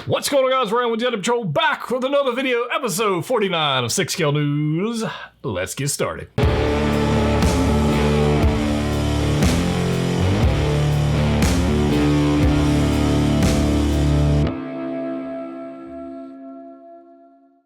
What's going on, guys? Ryan with Jedha Patrol, back with another video, episode 49 of 6 Scale News. Let's get started.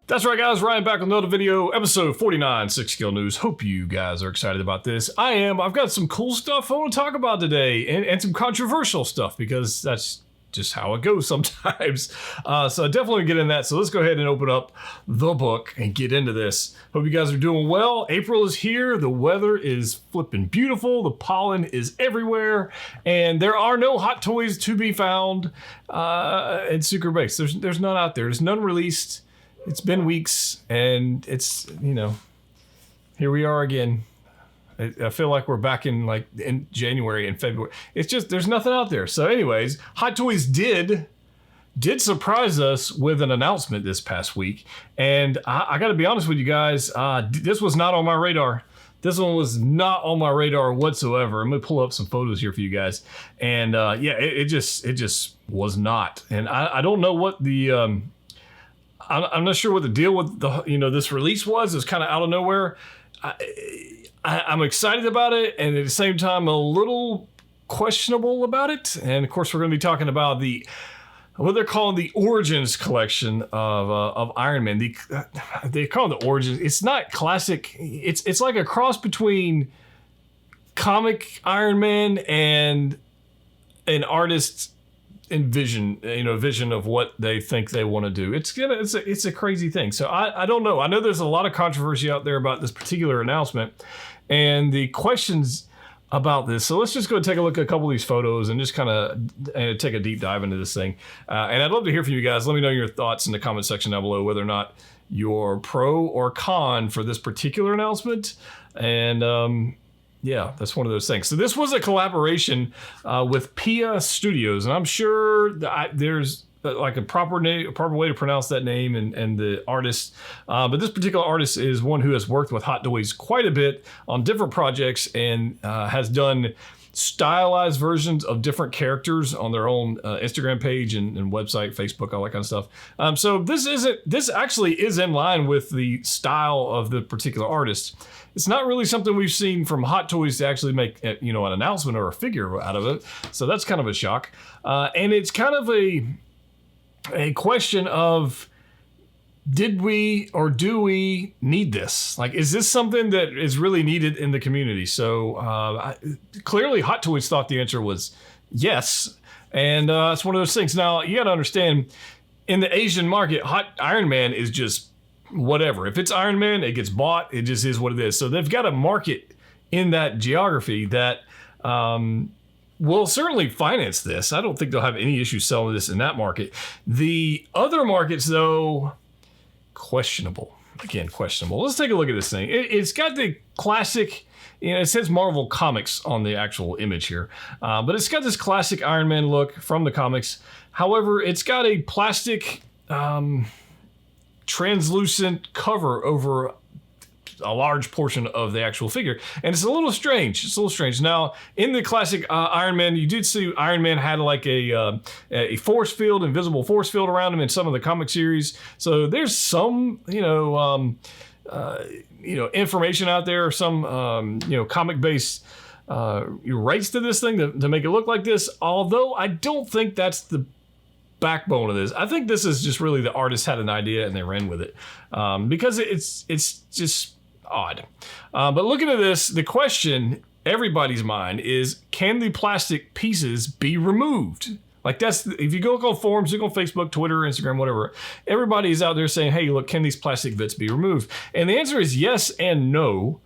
That's right, guys. Ryan back with another video, episode 49, 6 Scale News. Hope you guys are excited about this. I am. I've got some cool stuff I want to talk about today, and some controversial stuff, because that's just how it goes sometimes. So definitely get in that. So let's go ahead and open up the book and get into this. Hope you guys are doing well. April is here. The weather is flipping beautiful. The pollen is everywhere. And there are no hot toys to be found in Sucre Base. There's none out there. There's none released. It's been weeks, and it's, you know, here we are again. I feel like we're back in January and February. It's just, there's nothing out there. So anyways, Hot Toys did surprise us with an announcement this past week. And I got to be honest with you guys, this was not on my radar. This one was not on my radar whatsoever. I'm going to pull up some photos here for you guys. And yeah, it just was not. And I don't know what the... I'm not sure what the deal with this release was. It's kind of out of nowhere. I'm excited about it, and at the same time a little questionable about it. And of course, we're going to be talking about what they're calling the Origins collection of Iron Man. They call it the Origins. It's not classic. It's like a cross between comic Iron Man and an artist's vision of what they think they want to do. It's a crazy thing. So I don't know. I know there's a lot of controversy out there about this particular announcement and the questions about this. So let's just go take a look at a couple of these photos and just kind of take a deep dive into this thing. And I'd love to hear from you guys. Let me know your thoughts in the comment section down below, whether or not you're pro or con for this particular announcement. And yeah, that's one of those things. So this was a collaboration with Pia Studios, and I'm sure that there's like a proper way to pronounce that name and the artist. But this particular artist is one who has worked with Hot Toys quite a bit on different projects and has done stylized versions of different characters on their own Instagram page and website, Facebook, all that kind of stuff. So this actually is in line with the style of the particular artist. It's not really something we've seen from Hot Toys to actually make an announcement or a figure out of it. So that's kind of a shock. And it's kind of a question of, did we or do we need this? Like, is this something that is really needed in the community? So clearly Hot Toys thought the answer was yes. And it's one of those things. Now, you got to understand, in the Asian market, Iron Man is just whatever. If it's Iron Man, it gets bought. It just is what it is. So they've got a market in that geography that will certainly finance this. I don't think they'll have any issue selling this in that market. The other markets, though, questionable. Again, questionable. Let's take a look at this thing. It's got the classic, it says Marvel Comics on the actual image here, but it's got this classic Iron Man look from the comics. However, it's got a plastic translucent cover over a large portion of the actual figure, and it's a little strange. Now, in the classic Iron Man, you did see Iron Man had like a force field, invisible force field around him in some of the comic series. So there's some information out there, some comic based rights to this thing to make it look like this. Although I don't think that's the backbone of this. I think this is just really the artist had an idea and they ran with it, because it's just odd. But looking at this, the question everybody's mind is, can the plastic pieces be removed? Like, that's, if you go look on forums, look on Facebook, Twitter, Instagram, whatever, everybody's out there saying, hey, look, can these plastic bits be removed? And the answer is yes and no.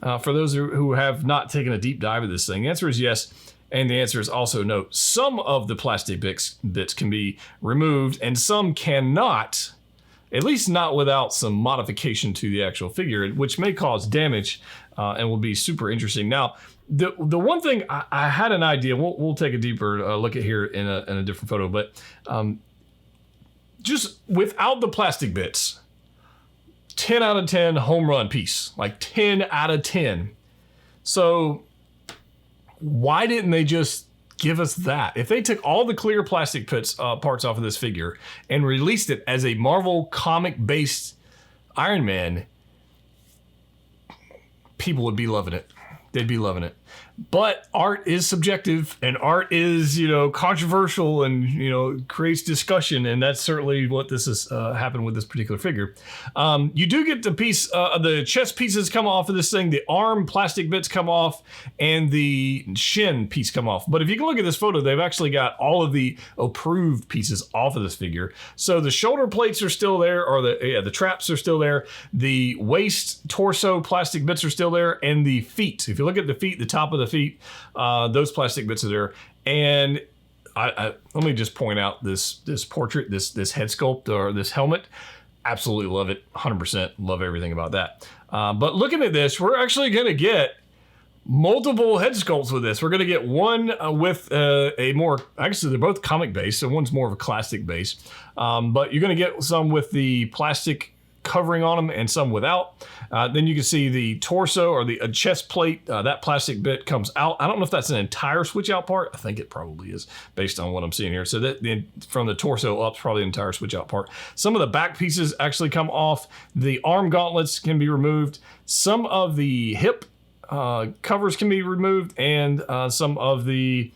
For those who have not taken a deep dive of this thing, the answer is yes. And the answer is also no. Some of the plastic bits can be removed and some cannot, at least not without some modification to the actual figure, which may cause damage and will be super interesting. Now, the one thing I had an idea, we'll take a deeper look at here in a different photo, but just without the plastic bits, 10 out of 10 home run piece, like 10 out of 10. So why didn't they just give us that. If they took all the clear plastic parts off of this figure and released it as a Marvel comic-based Iron Man, people would be loving it. They'd be loving it. But art is subjective, and art is, controversial, and, creates discussion. And that's certainly what this has happened with this particular figure. You do get the chest pieces come off of this thing. The arm plastic bits come off, and the shin piece come off. But if you can look at this photo, they've actually got all of the approved pieces off of this figure. So the shoulder plates are still there, or the traps are still there. The waist, torso plastic bits are still there, and the feet. If you look at the feet, the top of the feet, those plastic bits are there. And let me just point out this portrait, this head sculpt, or this helmet. Absolutely love it. 100% love everything about that. But looking at this, we're actually going to get multiple head sculpts with this. We're going to get one with a more, actually they're both comic based, so one's more of a classic base. But you're going to get some with the plastic covering on them and some without. Then you can see the torso or the chest plate, that plastic bit comes out. I don't know if that's an entire switch out part. I think it probably is based on what I'm seeing here. So that from the torso up, probably the entire switch out part. Some of the back pieces actually come off. The arm gauntlets can be removed. Some of the hip covers can be removed, and some of the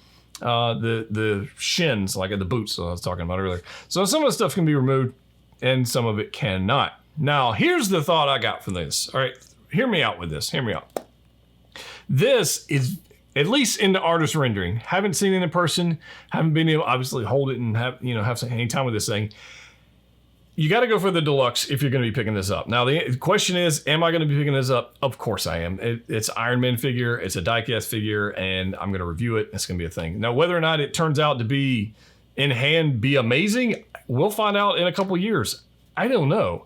shins, like the boots I was talking about earlier. So some of the stuff can be removed, and some of it cannot. Now, here's the thought I got from this. All right, hear me out with this. Hear me out. This is, at least in the artist rendering, haven't seen it in person, haven't been able to obviously hold it and have any time with this thing. You got to go for the deluxe if you're going to be picking this up. Now, the question is, am I going to be picking this up? Of course I am. It's Iron Man figure. It's a die-cast figure, and I'm going to review it. It's going to be a thing. Now, whether or not it turns out to be in hand, be amazing, we'll find out in a couple years. I don't know.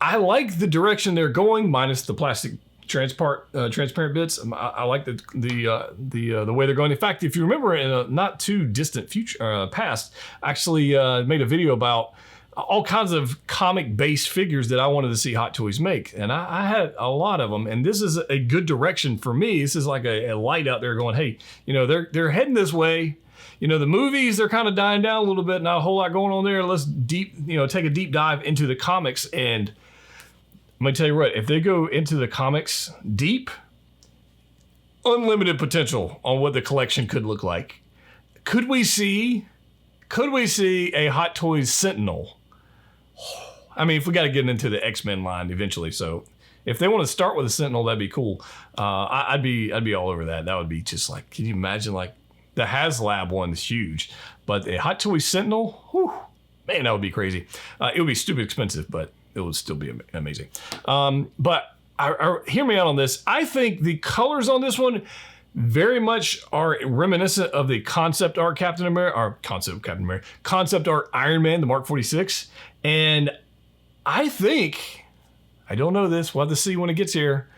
I like the direction they're going, minus the plastic transparent bits. I like the way they're going. In fact, if you remember, in a not too distant future past, I actually made a video about all kinds of comic-based figures that I wanted to see Hot Toys make, and I had a lot of them. And this is a good direction for me. This is like a light out there going, hey, they're heading this way. The movies, they're kind of dying down a little bit, not a whole lot going on there. Let's take a deep dive into the comics. And I'm going to tell you what, if they go into the comics deep, unlimited potential on what the collection could look like. Could we see a Hot Toys Sentinel? I mean, if we got to get into the X-Men line eventually. So if they want to start with a Sentinel, that'd be cool. I'd be all over that. That would be just like, can you imagine, like, the HasLab one is huge, but a Hot Toys Sentinel, whew, man, that would be crazy. It would be stupid expensive, but it would still be amazing. But hear me out on this. I think the colors on this one very much are reminiscent of the concept art Captain America, or concept art Iron Man, the Mark 46. And I think, I don't know this, we'll have to see when it gets here.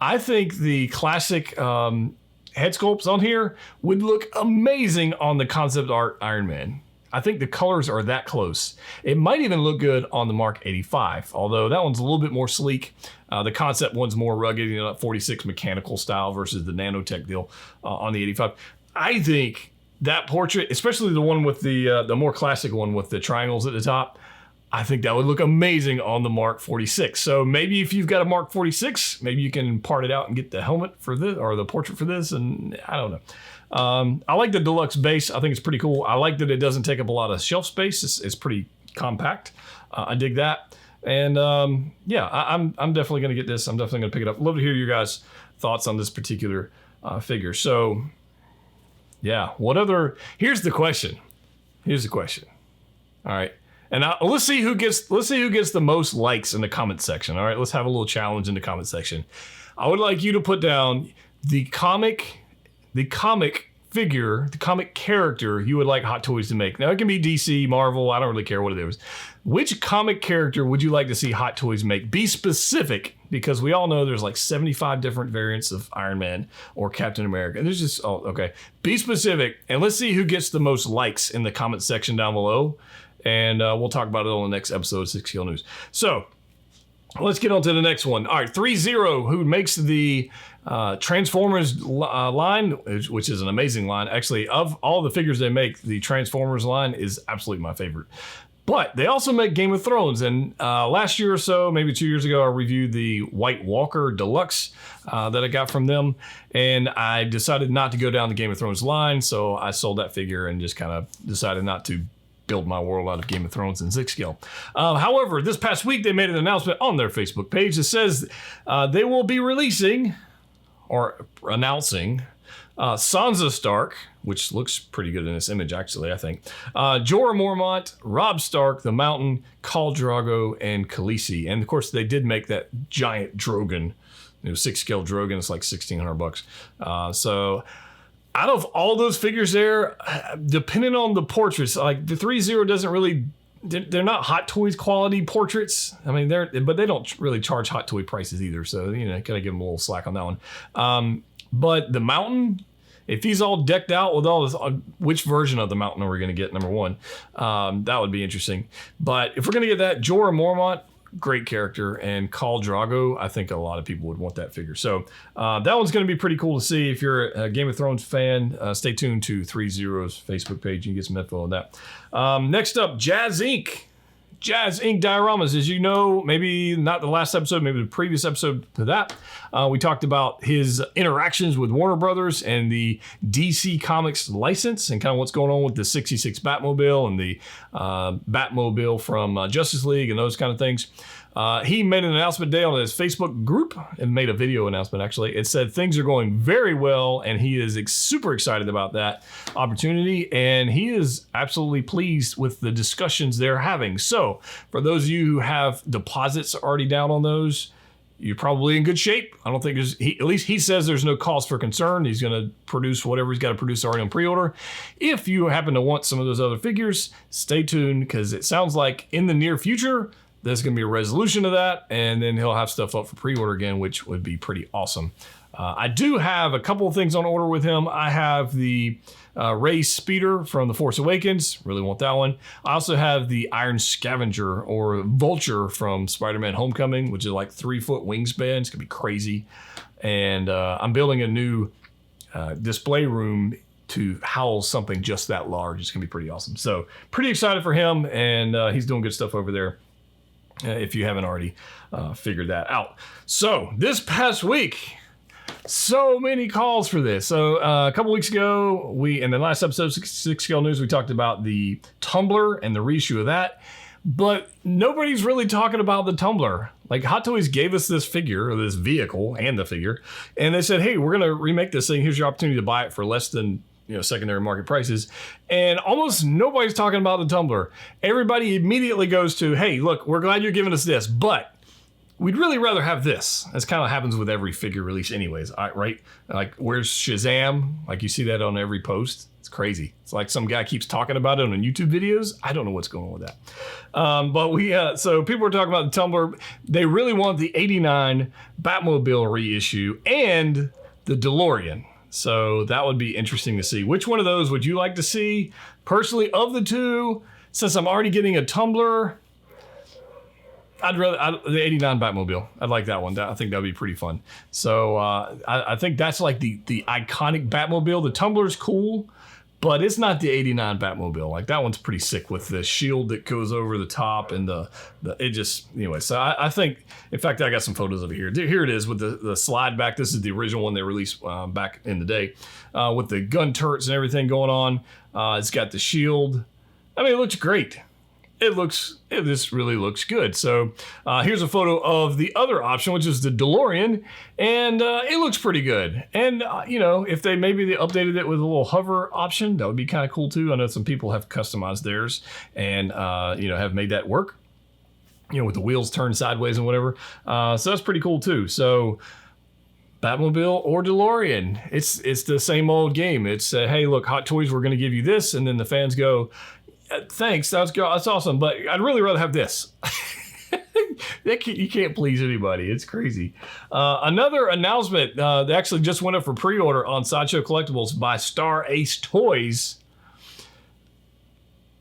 I think the classic head sculpts on here would look amazing on the concept art Iron Man. I think the colors are that close. It might even look good on the Mark 85, although that one's a little bit more sleek. The concept one's more rugged, 46 mechanical style versus the nanotech deal on the 85. I think that portrait, especially the one with the more classic one with the triangles at the top, I think that would look amazing on the Mark 46. So maybe if you've got a Mark 46, maybe you can part it out and get the helmet for this, or the portrait for this, and I don't know. I like the deluxe base. I think it's pretty cool. I like that it doesn't take up a lot of shelf space. It's pretty compact. I dig that. And yeah, I'm definitely going to get this. I'm definitely going to pick it up. Love to hear your guys' thoughts on this particular figure. So yeah, here's the question. All right. And let's see who gets the most likes in the comment section. All right, let's have a little challenge in the comment section. I would like you to put down the comic figure, the comic character you would like Hot Toys to make. Now, it can be DC, Marvel, I don't really care what it is. Which comic character would you like to see Hot Toys make? Be specific, because we all know there's like 75 different variants of Iron Man or Captain America. And there's just, okay. Be specific, and let's see who gets the most likes in the comment section down below. And we'll talk about it on the next episode of 6 Kill News. So let's get on to the next one. All right, 30, who makes the Transformers line, which is an amazing line. Actually, of all the figures they make, the Transformers line is absolutely my favorite. But they also make Game of Thrones, and last year or so, maybe 2 years ago, I reviewed the White Walker Deluxe that I got from them, and I decided not to go down the Game of Thrones line, so I sold that figure and just kind of decided not to build my world out of Game of Thrones in 6 scale. However, this past week, they made an announcement on their Facebook page that says they will be releasing, or announcing, Sansa Stark, which looks pretty good in this image, actually, I think. Jorah Mormont, Robb Stark, the Mountain, Khal Drogo, and Khaleesi. And of course, they did make that giant Drogon, 6 scale Drogon. It's like $1,600. So out of all those figures there, depending on the portraits, like the 3.0 doesn't really, they're not Hot Toys quality portraits. I mean, but they don't really charge Hot Toy prices either. So, gotta give them a little slack on that one. But the Mountain, if he's all decked out with all this, which version of the Mountain are we going to get, number one? That would be interesting. But if we're going to get that, Jorah Mormont, great character, and Khal Drogo, I think a lot of people would want that figure. So that one's going to be pretty cool to see. If you're a Game of Thrones fan, stay tuned to 3.0's Facebook page. You can get some info on that. Next up, Jazz Inc. Jazz Inc. dioramas. As you know, maybe not the last episode, maybe the previous episode to that, we talked about his interactions with Warner Brothers and the DC Comics license and kind of what's going on with the 66 Batmobile and the Batmobile from Justice League and those kind of things. He made an announcement today on his Facebook group and made a video announcement, actually. It said things are going very well, and he is super excited about that opportunity, and he is absolutely pleased with the discussions they're having. So for those of you who have deposits already down on those, you're probably in good shape. I don't think at least he says there's no cause for concern. He's going to produce whatever he's got to produce already on pre-order. If you happen to want some of those other figures, stay tuned, because it sounds like in the near future, there's going to be a resolution to that, and then he'll have stuff up for pre-order again, which would be pretty awesome. I do have a couple of things on order with him. I have the Rey Speeder from The Force Awakens. Really want that one. I also have the Iron Scavenger or Vulture from Spider-Man Homecoming, which is like 3-foot wingspan. It's going to be crazy. And I'm building a new display room to house something just that large. It's going to be pretty awesome. So pretty excited for him, and he's doing good stuff over there. If you haven't already figured that out. So this past week, so many calls for this. So a couple weeks ago, in the last episode, 6 Scale News, we talked about the Tumbler and the reissue of that. But nobody's really talking about the Tumbler. Like, Hot Toys gave us this figure, or this vehicle and the figure, and they said, hey, we're going to remake this thing. Here's your opportunity to buy it for less than secondary market prices. And almost nobody's talking about the Tumbler. Everybody immediately goes to, hey, look, we're glad you're giving us this, but we'd really rather have this. That's kind of happens with every figure release anyways, right? Like, where's Shazam? Like, you see that on every post. It's crazy. It's like some guy keeps talking about it on YouTube videos. I don't know what's going on with that. But so people were talking about the Tumbler. They really want the 89 Batmobile reissue and the DeLorean. So that would be interesting to see. Which one of those would you like to see? Personally, of the two, since I'm already getting a Tumbler, I'd rather the 89 Batmobile. I'd like that one. I think that'd be pretty fun. So I think that's like the iconic Batmobile. The Tumbler's cool, but it's not the 89 Batmobile. Like, that one's pretty sick with the shield that goes over the top and anyway. So I think, in fact, I got some photos of it here. Here it is with the slide back. This is the original one they released back in the day with the gun turrets and everything going on. It's got the shield. I mean, it looks great. This really looks good. So here's a photo of the other option, which is the DeLorean, and it looks pretty good. And if they updated it with a little hover option, that would be kind of cool too. I know some people have customized theirs and have made that work. With the wheels turned sideways and whatever. So that's pretty cool too. So Batmobile or DeLorean, it's the same old game. It's hey, look, Hot Toys, we're going to give you this, and then the fans go, thanks, that's awesome, but I'd really rather have this. You can't please anybody. It's crazy. Another announcement that actually just went up for pre-order on Sideshow Collectibles by Star Ace Toys.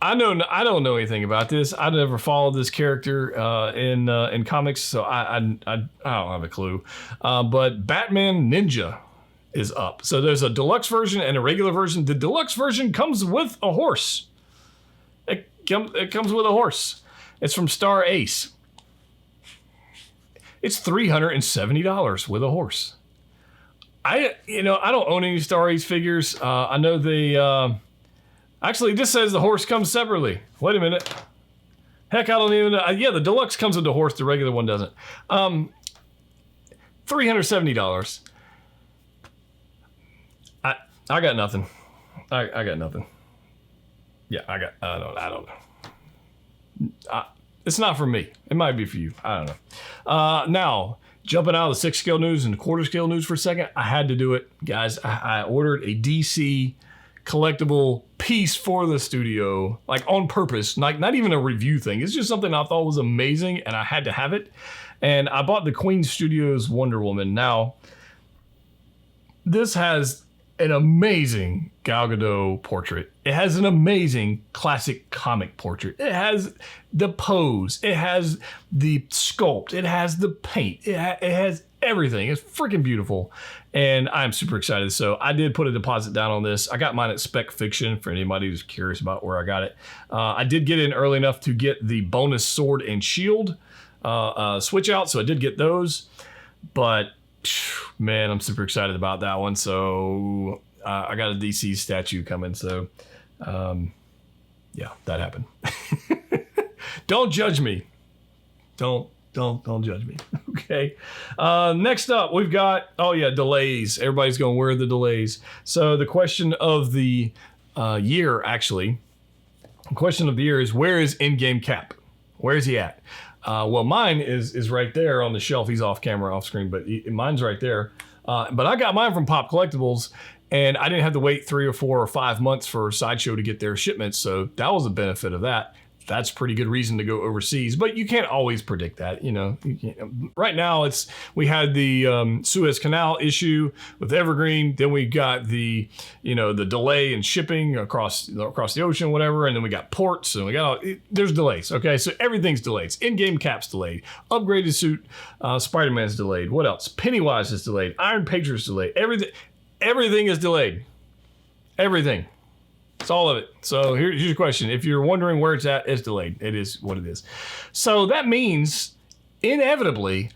I don't know anything about this. I never followed this character in comics, so I don't have a clue. But Batman Ninja is up. So there's a deluxe version and a regular version. The deluxe version comes with a horse. It comes with a horse. It's from Star Ace. It's $370 with a horse. I don't own any Star Ace figures. I know they. Actually, this says the horse comes separately. Wait a minute. Heck, I don't even know. Yeah, the deluxe comes with the horse. The regular one doesn't. $370. I got nothing. I got nothing. Yeah, I don't know. It's not for me. It might be for you. I don't know. Now, jumping out of the 6 scale news and the quarter scale news for a second, I had to do it. Guys, I ordered a DC collectible piece for the studio, like on purpose, like not even a review thing. It's just something I thought was amazing and I had to have it. And I bought the Queen Studios Wonder Woman. Now, this has an amazing Gal Gadot portrait. It has an amazing classic comic portrait. It has the pose. It has the sculpt. It has the paint. It has everything. It's freaking beautiful. And I'm super excited. So I did put a deposit down on this. I got mine at Spec Fiction for anybody who's curious about where I got it. I did get in early enough to get the bonus sword and shield switch out. So I did get those. But man, I'm super excited about that one. So I got a DC statue coming. So yeah, that happened. Don't judge me. Don't judge me. Okay. Next up, we've got, delays. Everybody's going, where are the delays? So the question of the year, actually, the question of the year is, where is in-game Cap? Where is he at? Well, mine is right there on the shelf. He's off camera, off screen, but mine's right there. But I got mine from Pop Collectibles, and I didn't have to wait 3 or 4 or 5 months for Sideshow to get their shipments. So that was a benefit of that. That's pretty good reason to go overseas, but you can't always predict that. Right now we had the Suez Canal issue with Evergreen. Then we got the delay in shipping across the ocean, whatever. And then we got ports and there's delays. Okay. So everything's delayed. In-game Cap's delayed. Upgraded suit. Spider-Man's delayed. What else? Pennywise is delayed. Iron Patrio's delayed. Everything is delayed. Everything. It's all of it. So here's your question. If you're wondering where it's at, it's delayed. It is what it is. So that means, inevitably,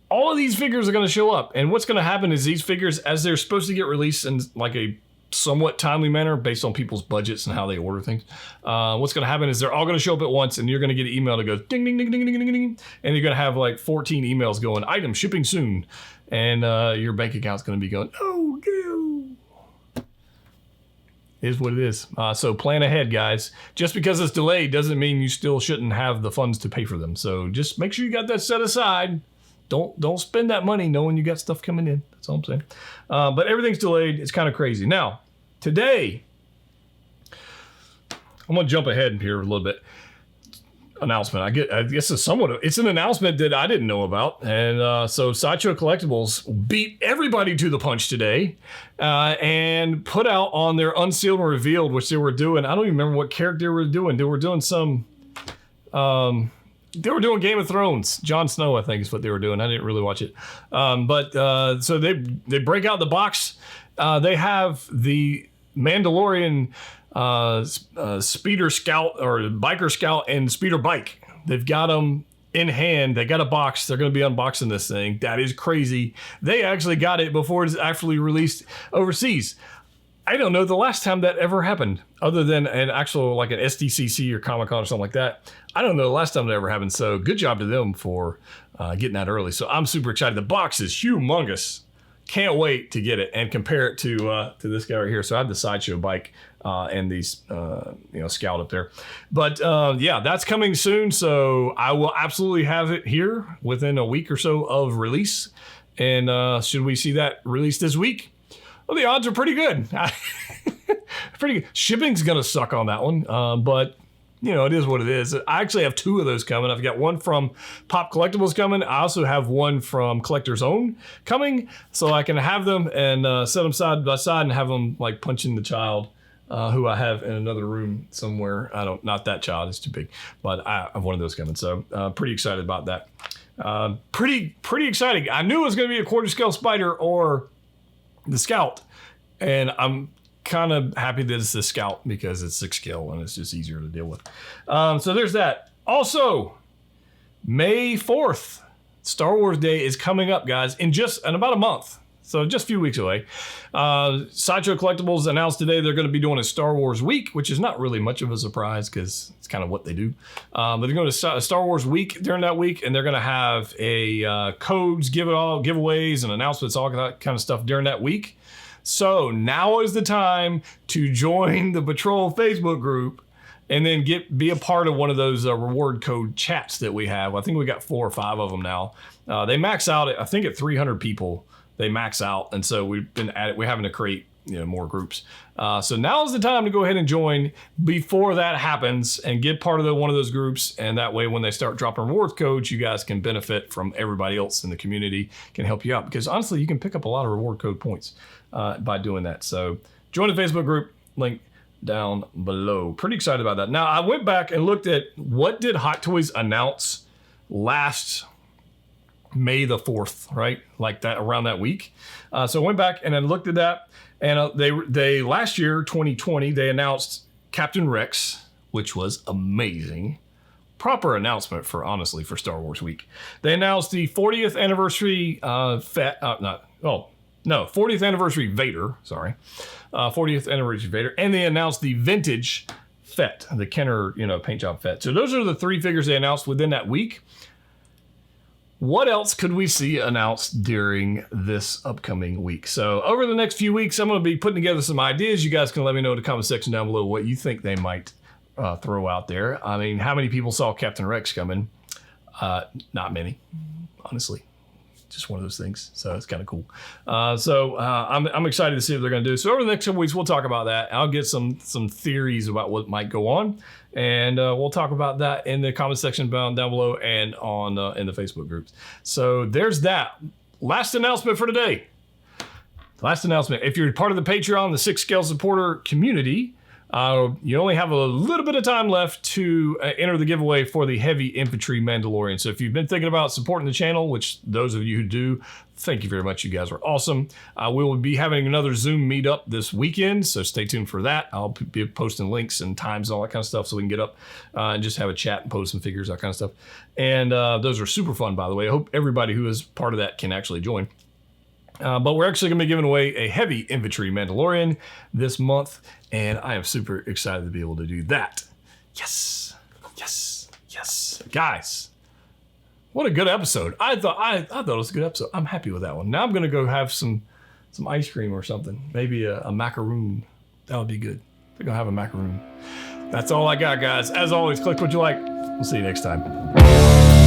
all of these figures are going to show up. And what's going to happen is these figures, as they're supposed to get released in like a somewhat timely manner based on people's budgets and how they order things, what's going to happen is they're all going to show up at once, and you're going to get an email that goes ding, ding, ding, ding, ding, ding, ding. And you're going to have like 14 emails going, item shipping soon. And your bank account's going to be going, oh, no. Is what it is. So plan ahead, guys. Just because it's delayed doesn't mean you still shouldn't have the funds to pay for them. So just make sure you got that set aside. Don't spend that money knowing you got stuff coming in. That's all I'm saying. But everything's delayed. It's kind of crazy. Now, today, I'm going to jump ahead here a little bit. Announcement. I guess it's an announcement that I didn't know about. And so Sideshow Collectibles beat everybody to the punch today and put out on their Unsealed and Revealed, which they were doing. I don't even remember what character they were doing. They were doing they were doing Game of Thrones. Jon Snow, I think, is what they were doing. I didn't really watch it. So they break out the box. They have the Mandalorian speeder scout or biker scout and speeder bike. They've got them in hand. They got a box. They're going to be unboxing this thing. That is crazy. They actually got it before it's actually released overseas. I don't know the last time that ever happened, other than an actual like an SDCC or Comic-Con or something like that. I don't know the last time that ever happened. So good job to them for getting that early. So I'm super excited. The box is humongous. Can't wait to get it and compare it to this guy right here. So I have the Sideshow bike and these Scout up there. But yeah, that's coming soon. So I will absolutely have it here within a week or so of release. And should we see that released this week? Well, the odds are pretty good. Pretty good. Shipping's gonna suck on that one, but it is what it is. I actually have 2 of those coming. I've got one from Pop Collectibles coming. I also have one from Collector's Own coming, so I can have them and set them side by side and have them like punching the child who I have in another room somewhere. Not that child, it's too big, but I have one of those coming. So pretty excited about that. Pretty exciting. I knew it was going to be a quarter scale Spider or the Scout, and I'm kind of happy that it's the Scout because it's 6 scale and it's just easier to deal with. So there's that. Also, May 4th, Star Wars Day is coming up, guys, in about a month. So just a few weeks away. Sideshow Collectibles announced today they're going to be doing a Star Wars week, which is not really much of a surprise because it's kind of what they do. But they're going to Star Wars week during that week, and they're going to have a codes, giveaways, and announcements, all that kind of stuff during that week. So now is the time to join the Patrol Facebook group and then be a part of one of those reward code chats that we have. I think we got 4 or 5 of them now. They max out I think at 300 people. They max out, and so we're having to create more groups. So now is the time to go ahead and join before that happens and get part of one of those groups. And that way, when they start dropping rewards codes, you guys can benefit from everybody else in the community, can help you out. Because honestly, you can pick up a lot of reward code points by doing that. So join the Facebook group, link down below. Pretty excited about that. Now, I went back and looked at what did Hot Toys announce last May the 4th, right? Like that, around that week. So I went back and I looked at that, and they last year, 2020, they announced Captain Rex, which was amazing. Proper announcement for Star Wars Week. They announced the 40th anniversary 40th anniversary Vader, sorry. 40th anniversary Vader, and they announced the vintage Fett, the Kenner, paint job Fett. So those are the 3 figures they announced within that week. What else could we see announced during this upcoming week? So over the next few weeks, I'm going to be putting together some ideas. You guys can let me know in the comment section down below what you think they might throw out there. I mean, how many people saw Captain Rex coming? Not many, honestly. Just one of those things. So it's kind of cool. I'm excited to see what they're going to do. So over the next couple weeks, we'll talk about that. I'll get some theories about what might go on. And we'll talk about that in the comment section down below and on in the Facebook groups. So there's that. Last announcement for today. Last announcement. If you're part of the Patreon, the 6 scale supporter community, you only have a little bit of time left to enter the giveaway for the Heavy Infantry Mandalorian. So if you've been thinking about supporting the channel, which those of you who do, thank you very much. You guys are awesome. We will be having another Zoom meetup this weekend, so stay tuned for that. I'll be posting links and times and all that kind of stuff so we can get up and just have a chat and post some figures, that kind of stuff. And those are super fun, by the way. I hope everybody who is part of that can actually join. But we're actually going to be giving away a Heavy Infantry Mandalorian this month, and I am super excited to be able to do that. Yes, yes, yes. Guys, what a good episode. I thought it was a good episode. I'm happy with that one. Now I'm going to go have some ice cream or something. Maybe a macaroon. That would be good. We're going to have a macaroon. That's all I got, guys. As always, click what you like. We'll see you next time.